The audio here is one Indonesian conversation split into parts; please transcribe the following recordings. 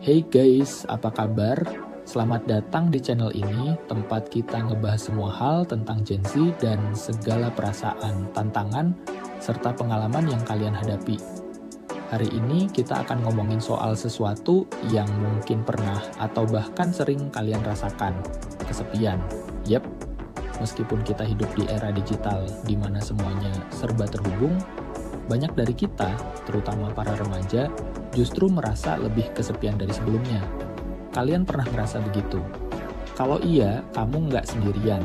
Hey guys, apa kabar? Selamat datang di channel ini, tempat kita ngebahas semua hal tentang Gen Z dan segala perasaan, tantangan, serta pengalaman yang kalian hadapi. Hari ini kita akan ngomongin soal sesuatu yang mungkin pernah atau bahkan sering kalian rasakan, kesepian. Yep, meskipun kita hidup di era digital di mana semuanya serba terhubung, banyak dari kita, terutama para remaja, justru merasa lebih kesepian dari sebelumnya. Kalian pernah ngerasa begitu? Kalau iya, kamu nggak sendirian,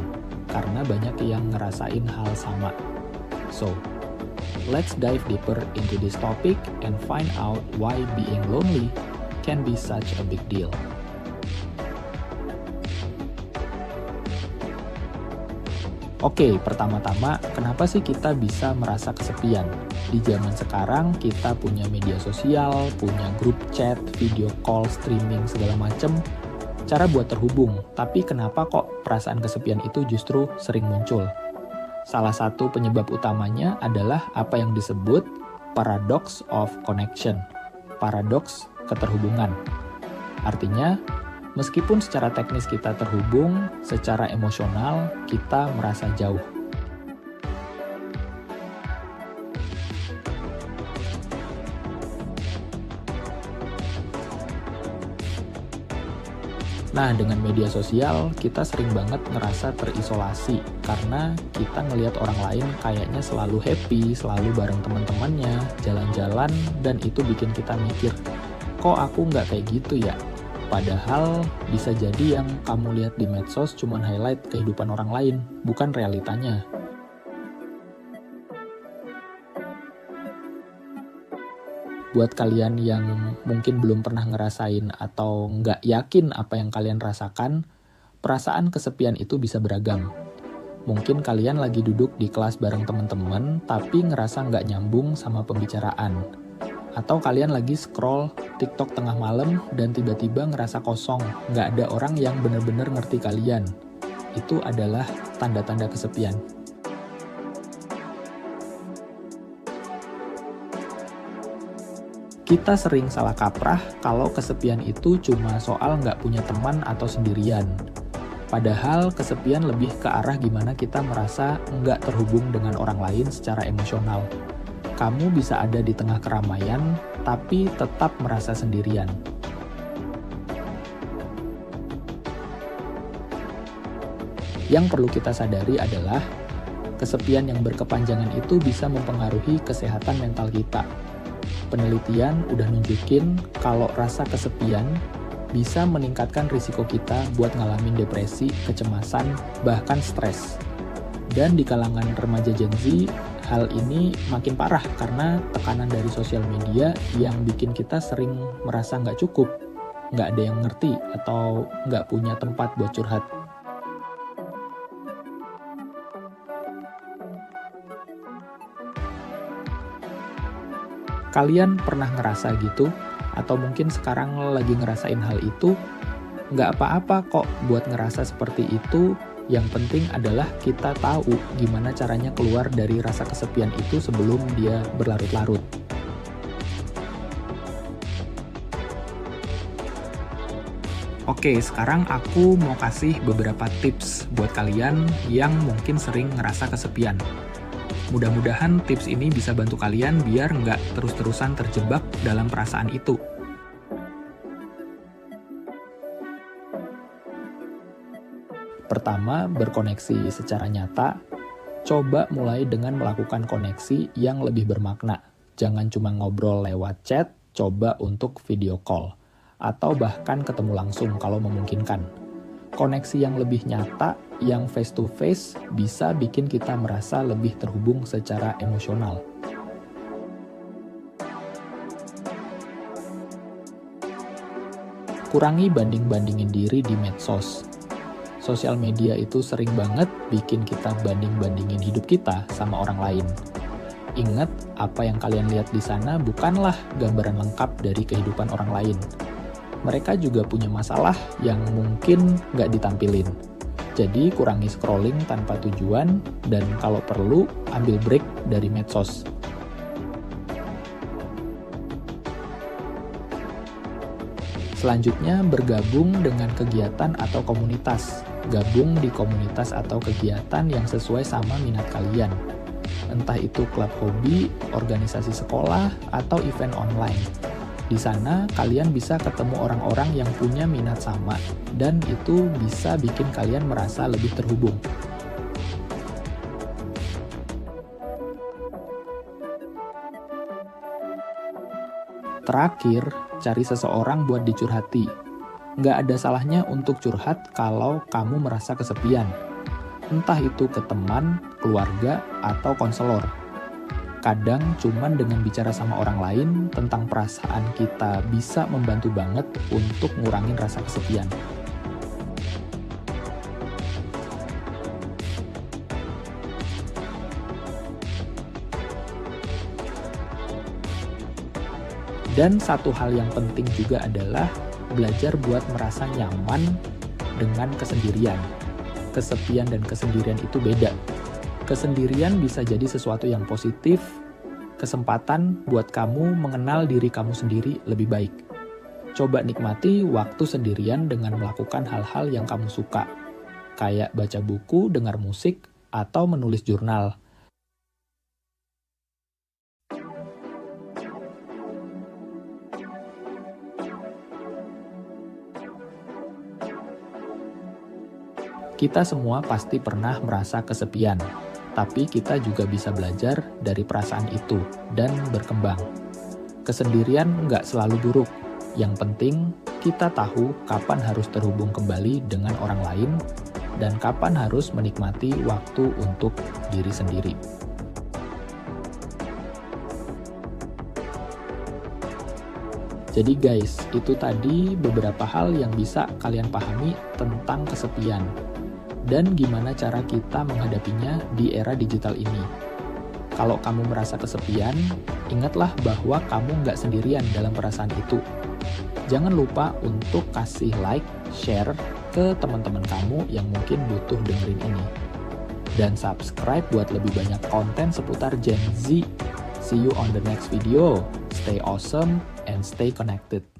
karena banyak yang ngerasain hal sama. So, let's dive deeper into this topic and find out why being lonely can be such a big deal. Oke, pertama-tama, kenapa sih kita bisa merasa kesepian? Di zaman sekarang, kita punya media sosial, punya grup chat, video call, streaming, segala macem, cara buat terhubung. Tapi kenapa kok perasaan kesepian itu justru sering muncul? Salah satu penyebab utamanya adalah apa yang disebut paradox of connection, paradoks keterhubungan. Artinya, meskipun secara teknis kita terhubung, secara emosional kita merasa jauh. Nah, dengan media sosial, kita sering banget ngerasa terisolasi karena kita ngelihat orang lain kayaknya selalu happy, selalu bareng teman-temannya, jalan-jalan, dan itu bikin kita mikir, kok aku nggak kayak gitu ya? Padahal bisa jadi yang kamu lihat di medsos cuman highlight kehidupan orang lain, bukan realitanya. Buat kalian yang mungkin belum pernah ngerasain atau nggak yakin apa yang kalian rasakan, perasaan kesepian itu bisa beragam. Mungkin kalian lagi duduk di kelas bareng teman-teman, tapi ngerasa nggak nyambung sama pembicaraan. Atau kalian lagi scroll TikTok tengah malam dan tiba-tiba ngerasa kosong, nggak ada orang yang bener-bener ngerti kalian. Itu adalah tanda-tanda kesepian. Kita sering salah kaprah kalau kesepian itu cuma soal nggak punya teman atau sendirian. Padahal kesepian lebih ke arah gimana kita merasa nggak terhubung dengan orang lain secara emosional. Kamu bisa ada di tengah keramaian, tapi tetap merasa sendirian. Yang perlu kita sadari adalah, kesepian yang berkepanjangan itu bisa mempengaruhi kesehatan mental kita. Penelitian udah nunjukin kalau rasa kesepian bisa meningkatkan risiko kita buat ngalamin depresi, kecemasan, bahkan stres. Dan di kalangan remaja Gen Z, hal ini makin parah karena tekanan dari sosial media yang bikin kita sering merasa nggak cukup, nggak ada yang ngerti, atau nggak punya tempat buat curhat. Kalian pernah ngerasa gitu? Atau mungkin sekarang lagi ngerasain hal itu? Nggak apa-apa kok buat ngerasa seperti itu. Yang penting adalah kita tahu gimana caranya keluar dari rasa kesepian itu sebelum dia berlarut-larut. Oke, sekarang aku mau kasih beberapa tips buat kalian yang mungkin sering ngerasa kesepian. Mudah-mudahan tips ini bisa bantu kalian biar nggak terus-terusan terjebak dalam perasaan itu. Pertama, berkoneksi secara nyata. Coba mulai dengan melakukan koneksi yang lebih bermakna. Jangan cuma ngobrol lewat chat, coba untuk video call. Atau bahkan ketemu langsung kalau memungkinkan. Koneksi yang lebih nyata, yang face-to-face, bisa bikin kita merasa lebih terhubung secara emosional. Kurangi banding-bandingin diri di medsos. Sosial media itu sering banget bikin kita banding-bandingin hidup kita sama orang lain. Ingat, apa yang kalian lihat di sana bukanlah gambaran lengkap dari kehidupan orang lain. Mereka juga punya masalah yang mungkin nggak ditampilin. Jadi kurangi scrolling tanpa tujuan, dan kalau perlu, ambil break dari medsos. Selanjutnya, bergabung dengan kegiatan atau komunitas. Gabung di komunitas atau kegiatan yang sesuai sama minat kalian. Entah itu klub hobi, organisasi sekolah, atau event online. Di sana, kalian bisa ketemu orang-orang yang punya minat sama, dan itu bisa bikin kalian merasa lebih terhubung. Terakhir, cari seseorang buat dicurhati. Nggak ada salahnya untuk curhat kalau kamu merasa kesepian. Entah itu ke teman, keluarga, atau konselor. Kadang cuman dengan bicara sama orang lain tentang perasaan kita bisa membantu banget untuk ngurangin rasa kesepian. Dan satu hal yang penting juga adalah belajar buat merasa nyaman dengan kesendirian. Kesepian dan kesendirian itu beda. Kesendirian bisa jadi sesuatu yang positif, kesempatan buat kamu mengenal diri kamu sendiri lebih baik. Coba nikmati waktu sendirian dengan melakukan hal-hal yang kamu suka, kayak baca buku, dengar musik, atau menulis jurnal. Kita semua pasti pernah merasa kesepian, tapi kita juga bisa belajar dari perasaan itu dan berkembang. Kesendirian nggak selalu buruk. Yang penting, kita tahu kapan harus terhubung kembali dengan orang lain dan kapan harus menikmati waktu untuk diri sendiri. Jadi guys, itu tadi beberapa hal yang bisa kalian pahami tentang kesepian dan gimana cara kita menghadapinya di era digital ini. Kalau kamu merasa kesepian, ingatlah bahwa kamu nggak sendirian dalam perasaan itu. Jangan lupa untuk kasih like, share ke teman-teman kamu yang mungkin butuh dengerin ini. Dan subscribe buat lebih banyak konten seputar Gen Z. See you on the next video. Stay awesome and stay connected.